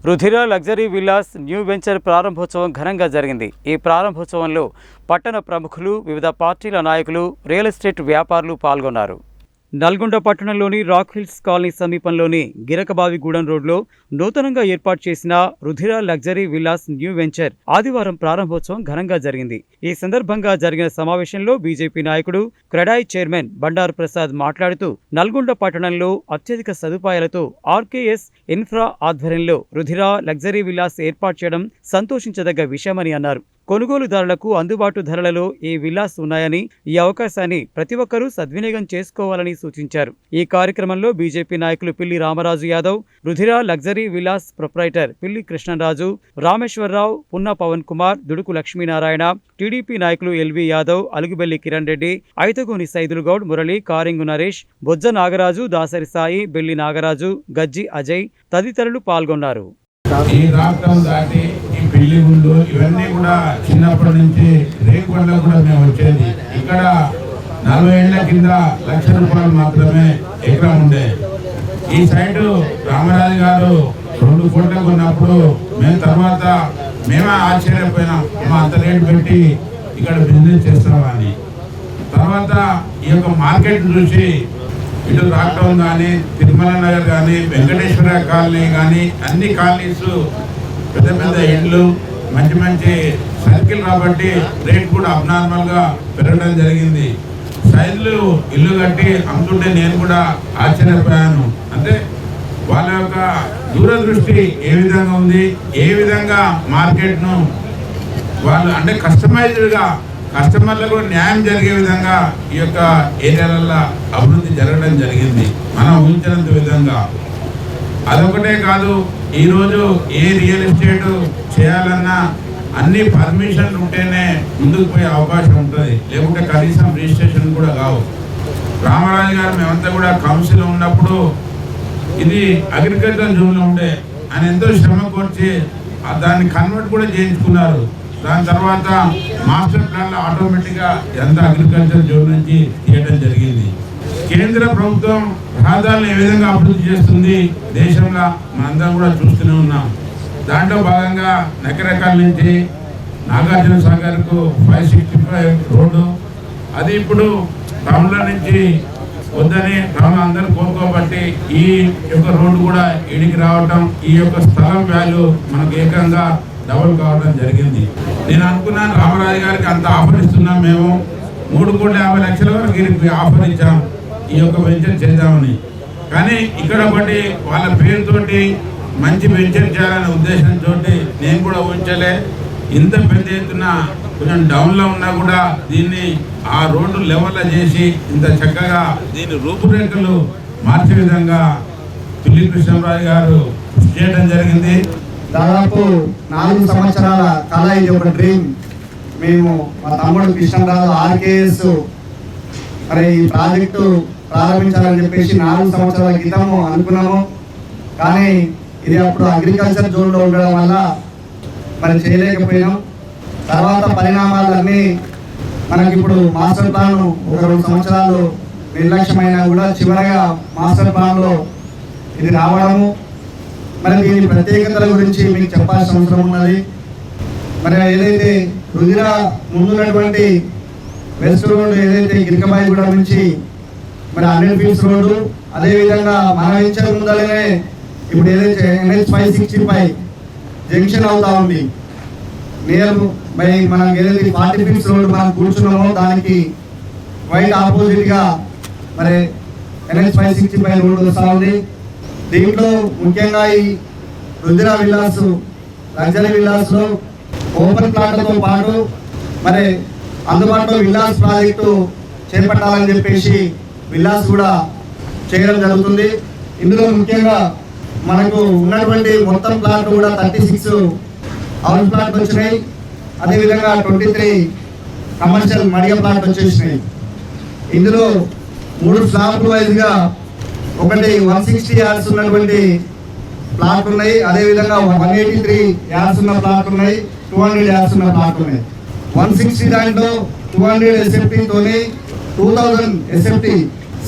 రుధిర luxury villas new venture ప్రారంభోత్సవం ఘనంగా జరిగింది. ఈ ప్రారంభోత్సవంలో పట్టణ ప్రముఖులు, వివిధ పార్టీల నాయకులు, రియల్ ఎస్టేట్ వ్యాపారులు పాల్గొన్నారు. నల్గొండ పట్టణంలోని రాక్ హిల్స్ కాలనీ సమీపంలోని గిరకబావిగూడెం రోడ్లో నూతనంగా ఏర్పాటు చేసిన రుధిర లగ్జరీ విల్లాస్ న్యూ వెంచర్ ఆదివారం ప్రారంభోత్సవం ఘనంగా జరిగింది. ఈ సందర్భంగా జరిగిన సమావేశంలో బీజేపీ నాయకుడు, క్రెడాయి చైర్మన్ బండారు ప్రసాద్ మాట్లాడుతూ నల్గొండ పట్టణంలో అత్యధిక సదుపాయాలతో ఆర్కేఎస్ ఇన్ఫ్రా ఆధ్వర్యంలో రుధిర లగ్జరీ విల్లాస్ ఏర్పాటు చేయడం సంతోషించదగ్గ విషయమని అన్నారు. కొనుగోలుదారులకు అందుబాటు ధరలలో ఈ విల్లాస్ ఉన్నాయని, ఈ అవకాశాన్ని ప్రతి ఒక్కరూ సద్వినియోగం చేసుకోవాలని సూచించారు. ఈ కార్యక్రమంలో బీజేపీ నాయకులు Pilli Ramaraju Yadav, Rudhira luxury villas proprietor Pilli Krishnaraju, Rameshwararao, Punna Pavan Kumar, Duduku Lakshminarayana, TDP నాయకులు ఎల్వి యాదవ్, అలుగుబెల్లి కిరణ్ రెడ్డి, ఐతగోని సైదులుగౌడ్, మురళి, కారింగు నరేష్, బొజ్జ నాగరాజు, దాసరి సాయి, బెల్లి నాగరాజు, గజ్జి అజయ్ తదితరులు పాల్గొన్నారు. ఈ రాష్ట్రం దాటి ఈ పెళ్లి గుండు ఇవన్నీ కూడా చిన్నప్పటి నుంచి రేగుబండ్లకు కూడా మేము వచ్చేది. ఇక్కడ 40 ఏళ్ల కింద ₹1,00,000 మాత్రమే ఎకరం ఉండే. ఈ సైడ్ రామరాజు గారు 2 కోట్ల కొన్నప్పుడు మేము తర్వాత మేమే ఆశ్చర్యపోయినాం, మా అంత రేటు పెట్టి ఇక్కడ బిజినెస్ చేస్తామని. తర్వాత ఈ యొక్క మార్కెట్ చూసి ఇటు రాక్టౌన్ కానీ, తిరుమల నగర్ కానీ, వెంకటేశ్వర కాలనీ కానీ అన్ని కాలనీస్ పెద్ద పెద్ద ఇళ్ళు, మంచి మంచి సర్కిల్ కాబట్టి రేట్ కూడా అబ్నార్మల్గా పెరగడం జరిగింది. సైజులు ఇల్లు కట్టి అమ్ముతుంటే నేను కూడా ఆశ్చర్యపోయాను. అంటే వాళ్ళ యొక్క దూరదృష్టి ఏ విధంగా ఉంది, ఏ విధంగా మార్కెట్ను వాళ్ళు అంటే కస్టమైజ్డ్గా కస్టమర్లకు కూడా న్యాయం జరిగే విధంగా ఈ యొక్క ఏరియాలలో అభివృద్ధి జరగడం జరిగింది, మనం ఊహించినంత విధంగా. అదొకటే కాదు, ఈరోజు ఏ రియల్ ఎస్టేట్ చేయాలన్నా అన్ని పర్మిషన్లు ఉంటేనే ముందుకు పోయే అవకాశం ఉంటుంది, లేకుంటే కనీసం రిజిస్ట్రేషన్ కూడా కావు. రామరాజు గారు మేమంతా కూడా కౌన్సిల్ ఉన్నప్పుడు ఇది అగ్రికల్చర్ జోన్లో ఉండే, ఆయన ఎంతో శ్రమ కోర్చి దాన్ని కన్వర్ట్ కూడా చేయించుకున్నారు. దాని తర్వాత మాస్టర్ ప్లాన్లో ఆటోమేటిక్గా ఎంత అగ్రికల్చర్ జోన్ నుంచి తీయడం జరిగింది. కేంద్ర ప్రభుత్వం రహదారులను ఏ విధంగా అభివృద్ధి చేస్తుంది దేశంలో మనందరం కూడా చూస్తూనే ఉన్నాం. దాంట్లో భాగంగా నకరకాల నుంచి నాగార్జున సాగర్కు 565 రోడ్డు, అది ఇప్పుడు టౌన్లో నుంచి వద్దని టౌన్ అందరూ కోరుకోబట్టి ఈ యొక్క రోడ్డు కూడా ఇడికి రావటం, ఈ యొక్క స్థలం వాల్యూ మనకు ఏకంగా డబుల్ కావడం జరిగింది. నేను అనుకున్నాను రామరాజు గారికి అంత ఆఫర్ ఇస్తున్నాం, మేము 3,50,00,000 వరకు ఆఫర్ ఇచ్చాం ఈ యొక్క వెంచర్ చేద్దామని. కానీ ఇక్కడ ఒకటి వాళ్ళ పేరుతోటి మంచి వెంచర్ చేయాలనే ఉద్దేశంతో నేను కూడా ఊహించలే. ఇంత పెద్ద ఎత్తున కొంచెం డౌన్లో ఉన్నా కూడా దీన్ని ఆ రోడ్డు లెవెల్లో చేసి ఇంత చక్కగా దీని రూపురేఖలు మార్చే విధంగా పిల్లి కృష్ణరాజు గారు చేయడం జరిగింది. దాదాపు 4 సంవత్సరాల కళ, ఇది ఒక డ్రీమ్. మేము మా తమ్ముడు కృష్ణరాజు ఆర్కేఎస్ మరి ఈ ప్రాజెక్టు ప్రారంభించాలని చెప్పేసి 4 సంవత్సరాల క్రితము అనుకున్నాము. కానీ ఇది అప్పుడు అగ్రికల్చర్ జోన్లో ఉండడం వల్ల మరి చేయలేకపోయినాం. తర్వాత పరిణామాలన్నీ మనకి ఇప్పుడు మాస్టర్ ప్లాన్ ఒక 2 సంవత్సరాలు నిర్లక్ష్యమైనా కూడా చివరగా మాస్టర్ ప్లాన్లో ఇది రావడము, మరి దీని ప్రత్యేకతల గురించి మీకు చెప్పాల్సిన అవసరం ఉన్నది. మరి ఏదైతే రుధిర ముందున్నటువంటి వెస్ట్ రోడ్డు, ఏదైతే గిరికబాయిగూడెం నుంచి మరి 100 ఫీట్స్ రోడ్డు, అదేవిధంగా మన వెంచర్ ముందరనే ఇప్పుడు ఏదైతే NH 565 జంక్షన్ అవుతా ఉంది. నియర్ బై మనం ఏదైతే 40 ఫీట్స్ రోడ్డు మనం కూర్చున్నామో దానికి వైట్ ఆపోజిట్గా మరి NH 565 రోడ్డు వస్తూ ఉంది. దీంట్లో ముఖ్యంగా ఈ రుధిర విల్లాస్ లగ్జరీ విల్లాస్లో ఓపెన్ ప్లాట్లతో పాటు మరి అందుబాటులో విల్లాస్ ప్రాజెక్టు చేపట్టాలని చెప్పేసి విల్లాస్ కూడా చేయడం జరుగుతుంది. ఇందులో ముఖ్యంగా మనకు ఉన్నటువంటి మొత్తం ప్లాట్లు కూడా 36 హౌస్ ప్లాట్లు వచ్చినాయి. అదేవిధంగా 23 కమర్షియల్ మడియ ప్లాట్లు వచ్చేసినాయి. ఇందులో 3 స్లాబ్ వైజ్గా ఒకటి 160 యార్డ్స్ ఉన్నటువంటి ప్లాట్ ఉన్నాయి, అదేవిధంగా 183 యార్డ్స్ ఉన్న ప్లాట్ ఉన్నాయి, 200 యార్డ్స్ ఉన్న ప్లాట్ ఉన్నాయి. 160 దాంట్లో 200 SFT-తోని 2000 SFT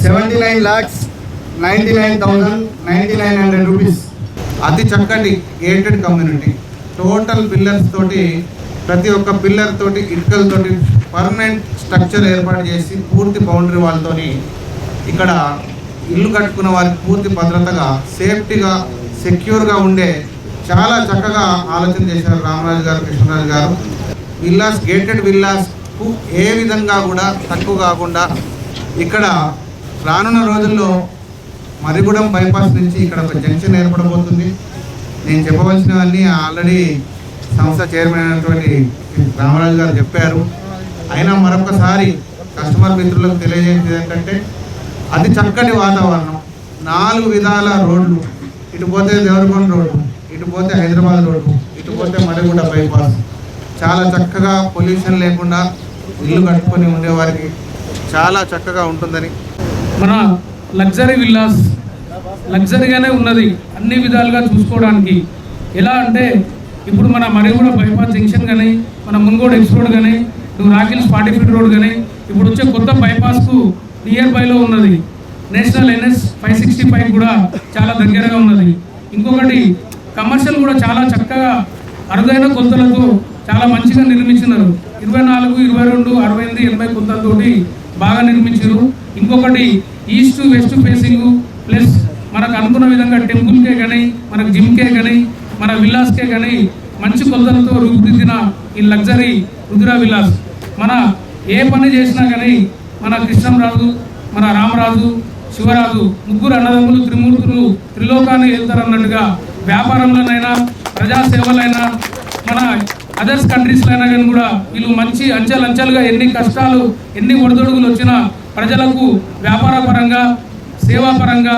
79,99,900 రూపీస్ అతి చక్కటి గేటెడ్ కమ్యూనిటీ, టోటల్ పిల్లర్స్ తోటి, ప్రతి ఒక్క పిల్లర్ తోటి ఇటుకలతోటి పర్మనెంట్ స్ట్రక్చర్ ఏర్పాటు చేసి పూర్తి బౌండరీ వాళ్ళతోని ఇక్కడ ఇల్లు కట్టుకున్న వారికి పూర్తి భద్రతగా, సేఫ్టీగా, సెక్యూర్గా ఉండే చాలా చక్కగా ఆలోచన చేశారు రామరాజు గారు, కృష్ణరాజు గారు. విల్లాస్, గేటెడ్ విల్లాస్కు ఏ విధంగా కూడా తక్కువ కాకుండా ఇక్కడ రానున్న రోజుల్లో మరిగూడెం బైపాస్ నుంచి ఇక్కడ ఒక జంక్షన్ ఏర్పడబోతుంది. నేను చెప్పవలసినవన్నీ ఆల్రెడీ సంస్థ చైర్మన్ అయినటువంటి రామరాజు గారు చెప్పారు. అయినా మరొకసారి కస్టమర్ మిత్రులకు తెలియజేసేది ఏంటంటే అతి చక్కటి వాతావరణం, 4 విధాల రోడ్లు, ఇటు పోతే దేవరకొండ రోడ్డు, ఇటు పోతే హైదరాబాద్ రోడ్డు, ఇటు పోతే మరిగూడ బైపాస్, చాలా చక్కగా పొల్యూషన్ లేకుండా ఇల్లు కట్టుకొని ఉండేవారికి చాలా చక్కగా ఉంటుందని. మన లగ్జరీ విల్లాస్ లగ్జరీగానే ఉన్నది అన్ని విధాలుగా చూసుకోవడానికి. ఎలా అంటే ఇప్పుడు మన మరిగూడ బైపాస్ జంక్షన్ కానీ, మన మున్గోడు ఎక్స్ రోడ్ కానీ, రాకిల్స్ 40 ఫీట్ రోడ్ కానీ, ఇప్పుడు వచ్చే కొత్త బైపాస్కు నియర్ బైలో ఉన్నది. నేషనల్ NS 565 కూడా చాలా దగ్గరగా ఉన్నది. ఇంకొకటి కమర్షియల్ కూడా చాలా చక్కగా అరుదైన కొలతలతో చాలా మంచిగా నిర్మించినారు. 24, 22, 68, 80 కొలతలతోటి బాగా నిర్మించారు. ఇంకొకటి ఈస్ట్ వెస్ట్ ఫేసింగ్ ప్లస్ మనకు అనుకున్న విధంగా టెంపుల్కే కానీ, మనకు జిమ్కే కానీ, మన విల్లాస్కే కానీ మంచి కొలతలతో రూపుదిద్దిన ఈ లగ్జరీ రుద్ర విల్లాస్. మన ఏ పని చేసినా కానీ మన కృష్ణరాజు, మన రామరాజు, శివరాజు ముగ్గురు అన్నదమ్ములు, త్రిమూర్తులు త్రిలోకాన్ని వెళ్తారన్నట్టుగా వ్యాపారంలోనైనా, ప్రజాసేవలైనా, మన అదర్స్ కంట్రీస్లో అయినా కానీ కూడా వీళ్ళు మంచి అంచెలంచెలుగా ఎన్ని కష్టాలు, ఎన్ని ఒడిదొడుగులు వచ్చినా ప్రజలకు వ్యాపార పరంగా, సేవాపరంగా,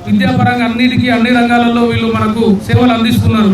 విద్యాపరంగా అన్నిటికీ అన్ని రంగాలలో వీళ్ళు మనకు సేవలు అందిస్తున్నారు.